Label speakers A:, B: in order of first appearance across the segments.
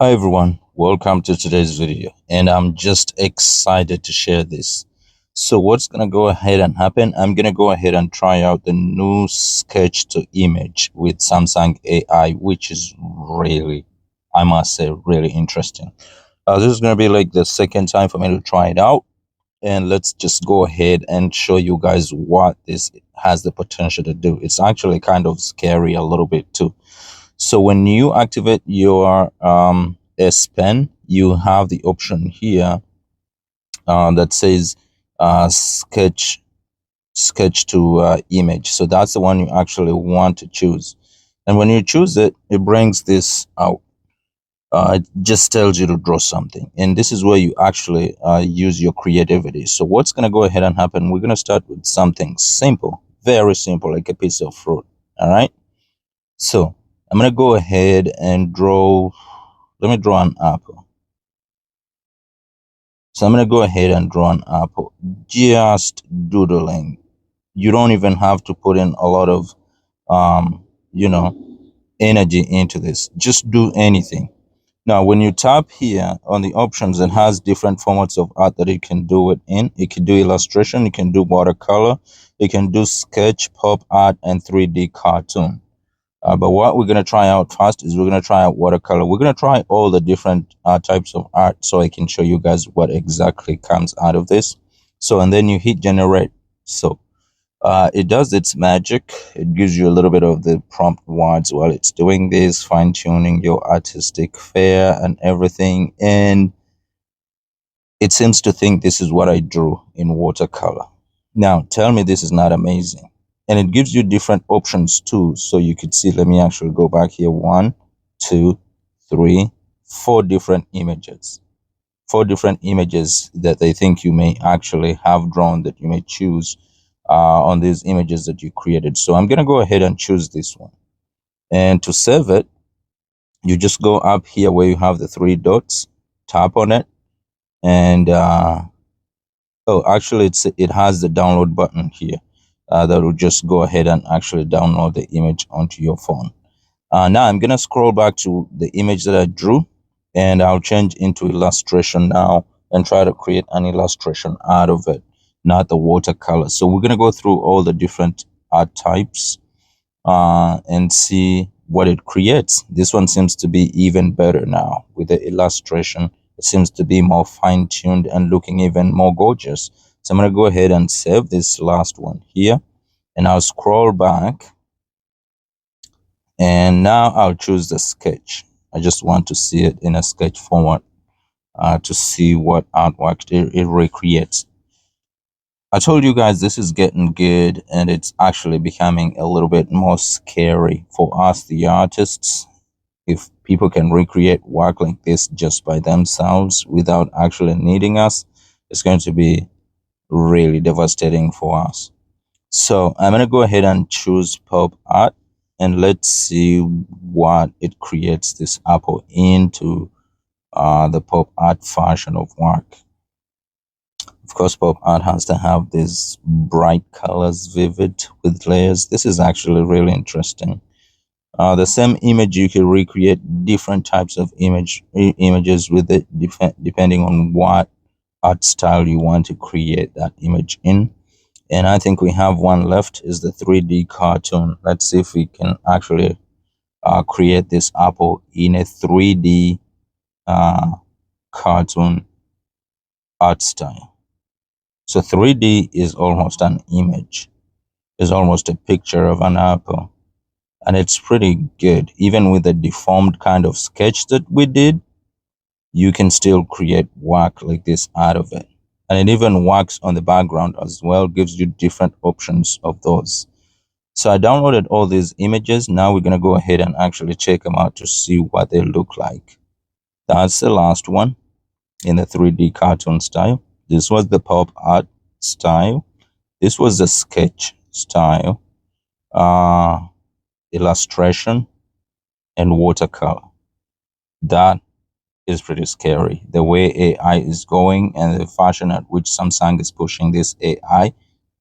A: Hi everyone, welcome to today's video, and I'm just excited to share this. So what's gonna go ahead and happen? I'm gonna go ahead and try out the new sketch to image with Samsung AI, which is really, I must say, really interesting. This is gonna be like the second time for me to try it out, and let's just go ahead and show you guys what this has the potential to do. It's actually kind of scary a little bit too. So when you activate your S Pen, you have the option here that says sketch to image. So that's the one you actually want to choose. And when you choose it, it brings this out. It just tells you to draw something. And this is where you actually use your creativity. So what's going to go ahead and happen? We're going to start with something simple, very simple, like a piece of fruit. All right. So I'm going to go ahead and draw. Let me draw an apple. So I'm going to go ahead and draw an apple. Just doodling. You don't even have to put in a lot of, um, you know, energy into this. Just do anything. Now, when you tap here on the options, it has different formats of art that you can do it in. You can do illustration, you can do watercolor, you can do sketch, pop art, and 3D cartoon. But what we're going to try out first is we're going to try out watercolor. We're going to try all the different types of art so I can show you guys what exactly comes out of this. So, and then you hit generate. So it does its magic. It gives you a little bit of the prompt words while it's doing this, fine tuning your artistic flair and everything. And it seems to think this is what I drew in watercolor. Now, tell me this is not amazing. And it gives you different options too. So you could see, let me actually go back here. One, two, three, four different images. Four different images that they think you may actually have drawn that you may choose on these images that you created. So I'm going to go ahead and choose this one. And to save it, you just go up here where you have the three dots, tap on it, and oh, actually, it has the download button here that will just go ahead and actually download the image onto your phone. Now I'm gonna scroll back to the image that I drew, and I'll change into illustration now and try to create an illustration out of it, not the watercolor. So we're gonna go through all the different art types and see what it creates. This one seems to be even better now with the illustration. It seems to be more fine-tuned and looking even more gorgeous. So I'm going to go ahead and save this last one here, and I'll scroll back, and now I'll choose the sketch. I just want to see it in a sketch format to see what artwork it recreates. I told you guys this is getting good, and it's actually becoming a little bit more scary for us, the artists. If people can recreate work like this just by themselves without actually needing us, it's going to be really devastating for us. So I'm going to go ahead and choose pop art, and let's see what it creates this apple into the pop art fashion of work. Of course, pop art has to have these bright colors, vivid with layers. This is actually really interesting. The same image, you can recreate different types of images with it, depending on what art style you want to create that image in. And I think we have one left, is the 3D cartoon. Let's see if we can actually create this apple in a 3D uh, cartoon art style. So 3D is almost an image, is almost a picture of an apple. And it's pretty good. Even with the deformed kind of sketch that we did, you can still create work like this out of it. And it even works on the background as well, gives you different options of those. So I downloaded all these images. Now we're going to go ahead and actually check them out to see what they look like. That's the last one in the 3D cartoon style. This was the pop art style. This was the sketch style, illustration, and watercolor. That is pretty scary. The way AI is going and the fashion at which Samsung is pushing this AI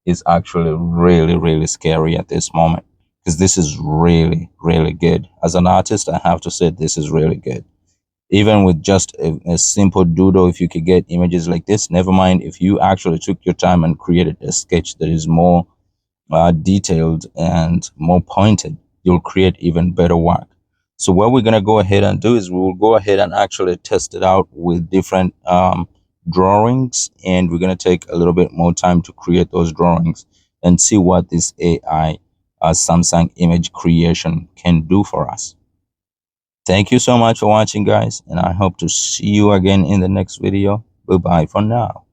A: is actually really, really scary at this moment, because this is really, really good. As an artist, I have to say this is really good. Even with just a simple doodle, if you could get images like this, never mind if you actually took your time and created a sketch that is more detailed and more pointed, you'll create even better work. So what we're going to go ahead and do is we will go ahead and actually test it out with different drawings, and we're going to take a little bit more time to create those drawings and see what this AI Samsung image creation can do for us. Thank you so much for watching, guys, and I hope to see you again in the next video. Bye bye for now.